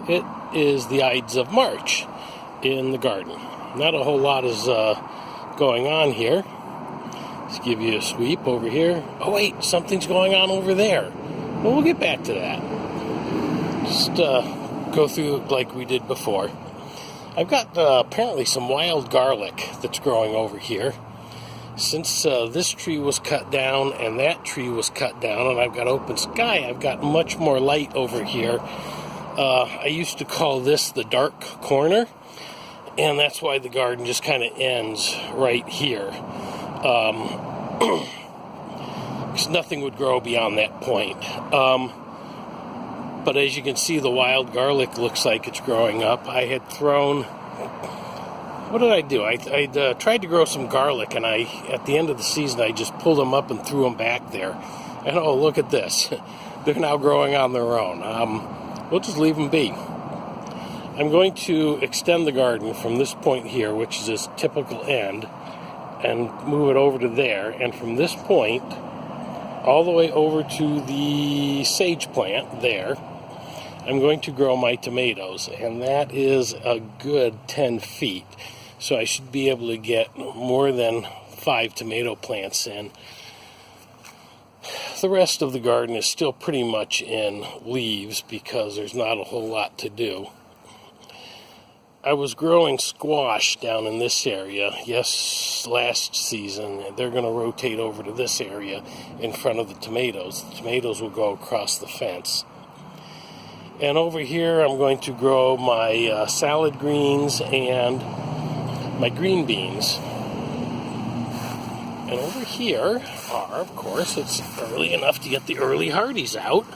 It is the Ides of March in the garden. Not a whole lot is going on here. Let's give you a sweep over here. Oh wait, something's going on over there. Well, we'll get back to that. Just go through like we did before. I've got apparently some wild garlic that's growing over here. Since this tree was cut down and that tree was cut down and I've got open sky, I've got much more light over here. I used to call this the dark corner, and that's why the garden just kind of ends right here. Because nothing would grow beyond that point. But as you can see, the wild garlic looks like it's growing up. I had thrown... What did I do? I tried to grow some garlic, and at the end of the season, I just pulled them up and threw them back there. And oh, look at this. They're now growing on their own. We'll just leave them be. I'm going to extend the garden from this point here, which is this typical end, and move it over to there. And from this point, all the way over to the sage plant there, I'm going to grow my tomatoes, and that is a good 10 feet. So I should be able to get more than 5 tomato plants in. The rest of the garden is still pretty much in leaves because there's not a whole lot to do. I was growing squash down in this area, yes, last season. They're going to rotate over to this area in front of the tomatoes. The tomatoes will go across the fence. And over here, I'm going to grow my salad greens and my green beans. And over here are, of course, it's early enough to get the early hardies out.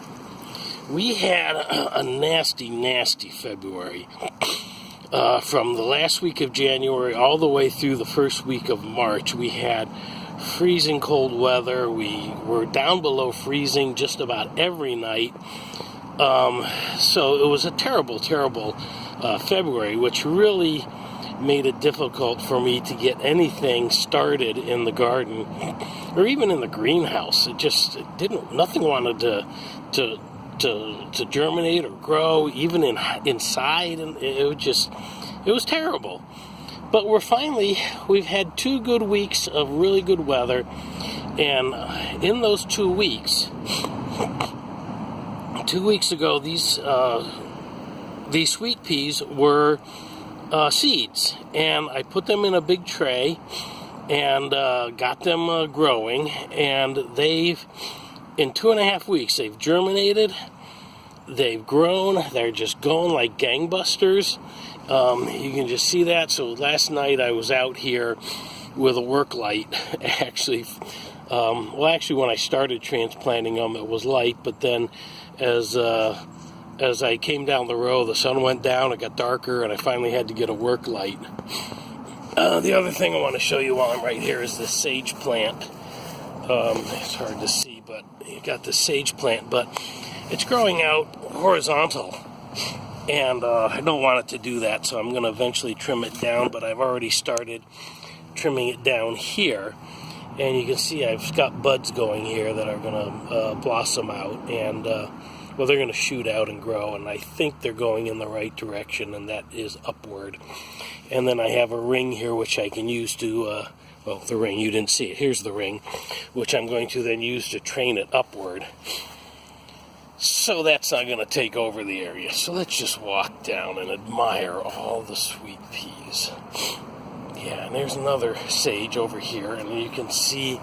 We had a nasty, nasty February. From the last week of January all the way through the first week of March, we had freezing cold weather. We were down below freezing just about every night. So it was a terrible, terrible February, which really made it difficult for me to get anything started in the garden or even in the greenhouse. Nothing wanted to germinate or grow, even inside, and it was terrible. But we've had 2 good weeks of really good weather, and in those 2 weeks, 2 weeks ago, these sweet peas were seeds, and I put them in a big tray and got them growing, and in 2.5 weeks, they've germinated, they've grown, they're just going like gangbusters. You can just see that. So last night I was out here with a work light, actually. When I started transplanting them, it was light, but then as I came down the row, the sun went down, it got darker, and I finally had to get a work light. The other thing I want to show you while I'm right here is this sage plant. It's hard to see, but you got the sage plant, but it's growing out horizontal, and I don't want it to do that, so I'm going to eventually trim it down, but I've already started trimming it down here, and you can see I've got buds going here that are going to blossom out, and they're going to shoot out and grow, and I think they're going in the right direction, and that is upward. And then I have a ring here which I can use to the ring, you didn't see it. Here's the ring, which I'm going to then use to train it upward. So that's not going to take over the area. So let's just walk down and admire all the sweet peas. Yeah, and there's another sage over here, and you can see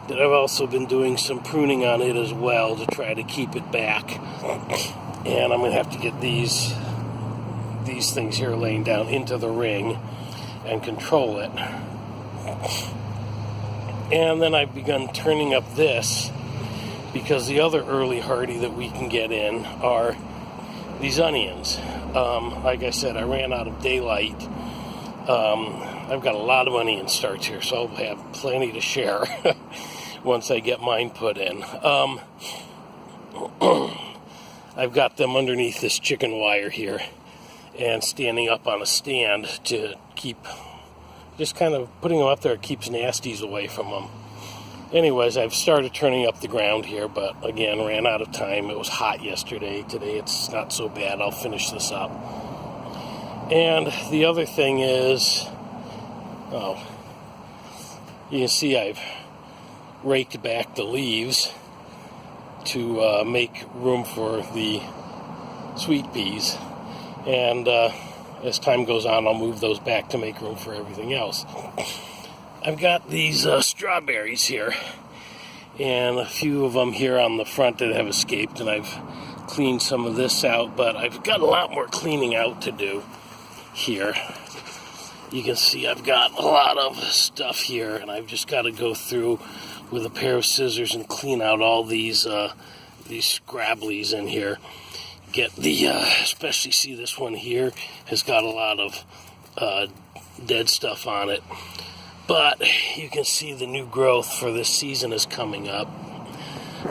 that I've also been doing some pruning on it as well to try to keep it back. And I'm going to have to get these things here laying down into the ring and control it. And then I've begun turning up this because the other early hardy that we can get in are these onions. Like I said, I ran out of daylight. I've got a lot of onion starts here, so I'll have plenty to share once I get mine put in. I've got them underneath this chicken wire here and standing up on a stand to keep, just kind of putting them up there keeps nasties away from them. Anyways, I've started turning up the ground here, but again, ran out of time. It was hot yesterday. Today it's not so bad. I'll finish this up. And the other thing is, you can see I've raked back the leaves to make room for the sweet peas. And as time goes on, I'll move those back to make room for everything else. I've got these strawberries here, and a few of them here on the front that have escaped, and I've cleaned some of this out, but I've got a lot more cleaning out to do here. You can see I've got a lot of stuff here, and I've just got to go through with a pair of scissors and clean out all these scrabblies in here. Get the, especially see this one here has got a lot of dead stuff on it. But you can see the new growth for this season is coming up.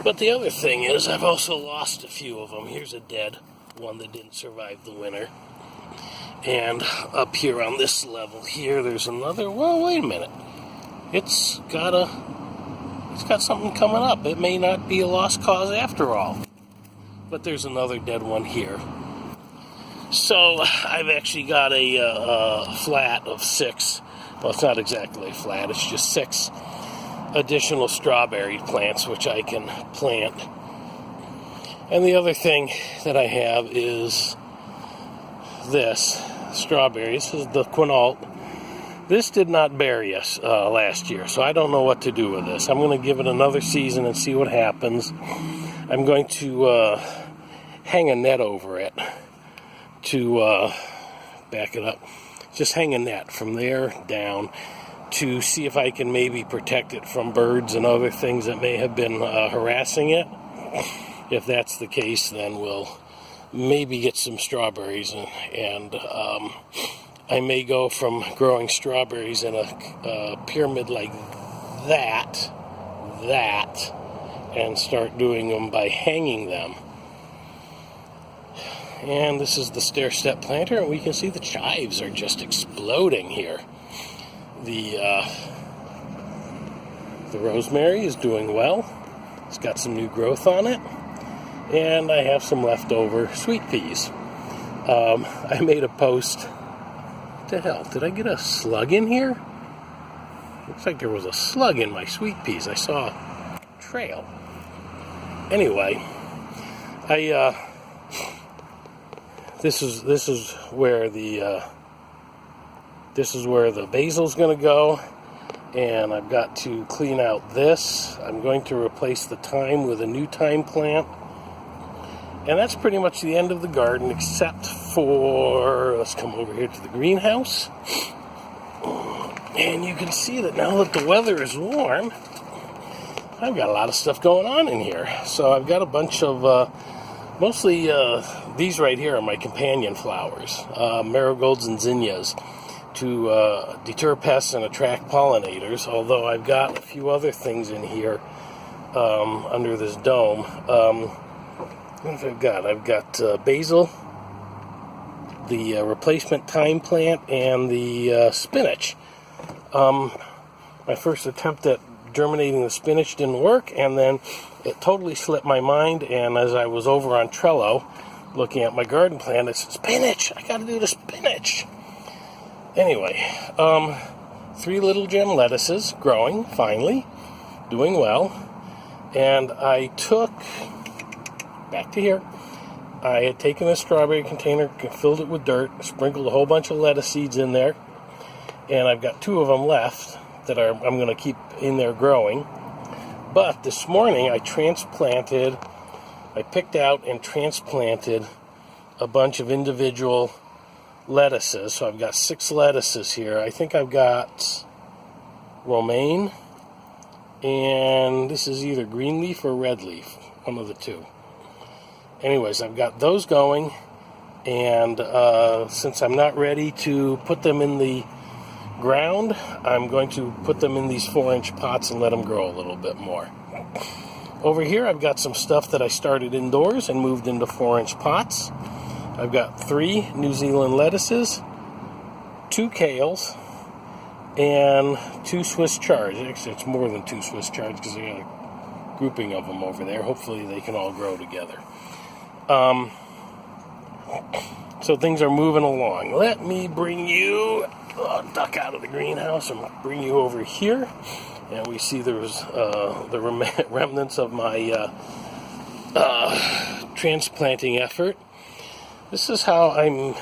But the other thing is I've also lost a few of them. Here's a dead one that didn't survive the winter. And up here on this level here, there's another. Well, wait a minute. It's got something coming up. It may not be a lost cause after all. But there's another dead one here. So I've actually got a flat of 6. Well, it's not exactly a flat. It's just 6 additional strawberry plants, which I can plant. And the other thing that I have is this strawberry. This is the quinault. This did not bury us last year, so I don't know what to do with this. I'm going to give it another season and see what happens. I'm going to hang a net over it to back it up. Just hang a net from there down to see if I can maybe protect it from birds and other things that may have been harassing it. If that's the case, then we'll maybe get some strawberries, and I may go from growing strawberries in a pyramid like that, and start doing them by hanging them. And this is the stair-step planter, and we can see the chives are just exploding here. The rosemary is doing well. It's got some new growth on it. And I have some leftover sweet peas. I made a post. What the hell? Did I get a slug in here? Looks like there was a slug in my sweet peas. I saw a trail. Anyway, This is where the basil's going to go, and I've got to clean out this. I'm going to replace the thyme with a new thyme plant, and that's pretty much the end of the garden, except for, let's come over here to the greenhouse, and you can see that now that the weather is warm, I've got a lot of stuff going on in here. So I've got a bunch of mostly these right here are my companion flowers, marigolds and zinnias, to deter pests and attract pollinators, although I've got a few other things in here under this dome. What have I got? I've got basil, the replacement thyme plant, and the spinach. My first attempt at germinating the spinach didn't work, and then it totally slipped my mind, and as I was over on Trello looking at my garden plan, I said, spinach! I gotta do the spinach! Anyway, 3 little gem lettuces growing, finally, doing well, and I took, back to here, I had taken a strawberry container, filled it with dirt, sprinkled a whole bunch of lettuce seeds in there, and I've got 2 of them left that I'm going to keep in there growing. But this morning I picked out and transplanted a bunch of individual lettuces. So I've got 6 lettuces here. I think I've got romaine, and this is either green leaf or red leaf, one of the 2. Anyways, I've got those going, and since I'm not ready to put them in the ground, I'm going to put them in these 4-inch pots and let them grow a little bit more. Over here I've got some stuff that I started indoors and moved into 4-inch pots. I've got 3 New Zealand lettuces, 2 kales, and 2 Swiss chards. Actually, it's more than 2 Swiss chards because I got a grouping of them over there. Hopefully they can all grow together. So things are moving along. Let me bring you, duck out of the greenhouse and bring you over here. And we see there's the remnants of my transplanting effort. This is how let me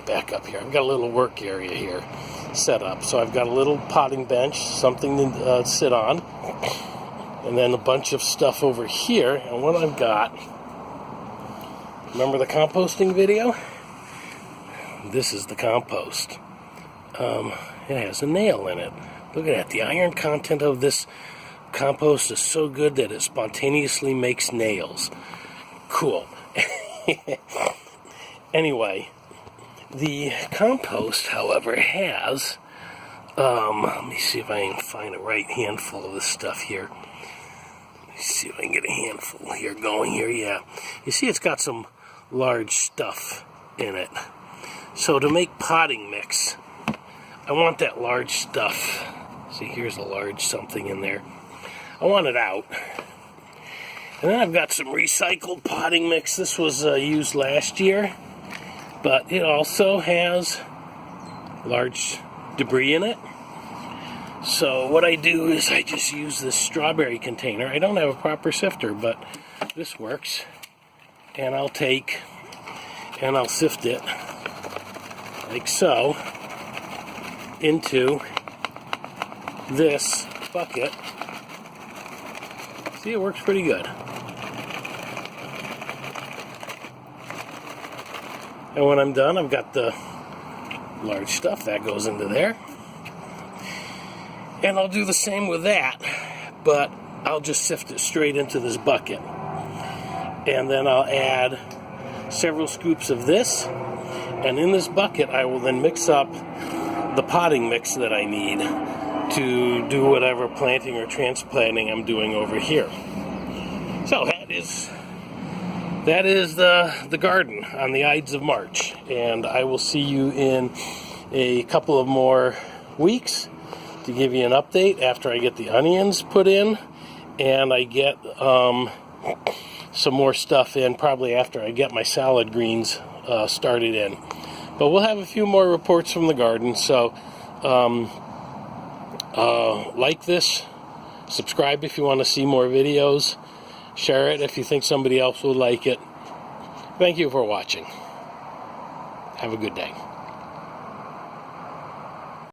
back up here. I've got a little work area here set up. So I've got a little potting bench, something to sit on, and then a bunch of stuff over here. And what I've got, remember the composting video? This is the compost. It has a nail in it. Look at that. The iron content of this compost is so good that it spontaneously makes nails. Cool. Anyway, the compost, however, has, let me see if I can find a right handful of this stuff here. Let me see if I can get a handful here going here. Yeah. You see it's got some large stuff in it. So to make potting mix, I want that large stuff. See, here's a large something in there. I want it out. And then I've got some recycled potting mix. This was used last year, but it also has large debris in it. So what I do is I just use this strawberry container. I don't have a proper sifter, but this works. And I'll take and I'll sift it like so into this bucket. See, it works pretty good. And when I'm done, I've got the large stuff that goes into there. And I'll do the same with that, but I'll just sift it straight into this bucket. And then I'll add several scoops of this. And in this bucket, I will then mix up the potting mix that I need to do whatever planting or transplanting I'm doing over here. So that is the garden on the Ides of March, and I will see you in a couple of more weeks to give you an update after I get the onions put in and I get some more stuff in, probably after I get my salad greens started in. But we'll have a few more reports from the garden, so like this, subscribe if you want to see more videos, share it if you think somebody else will like it. Thank you for watching. Have a good day.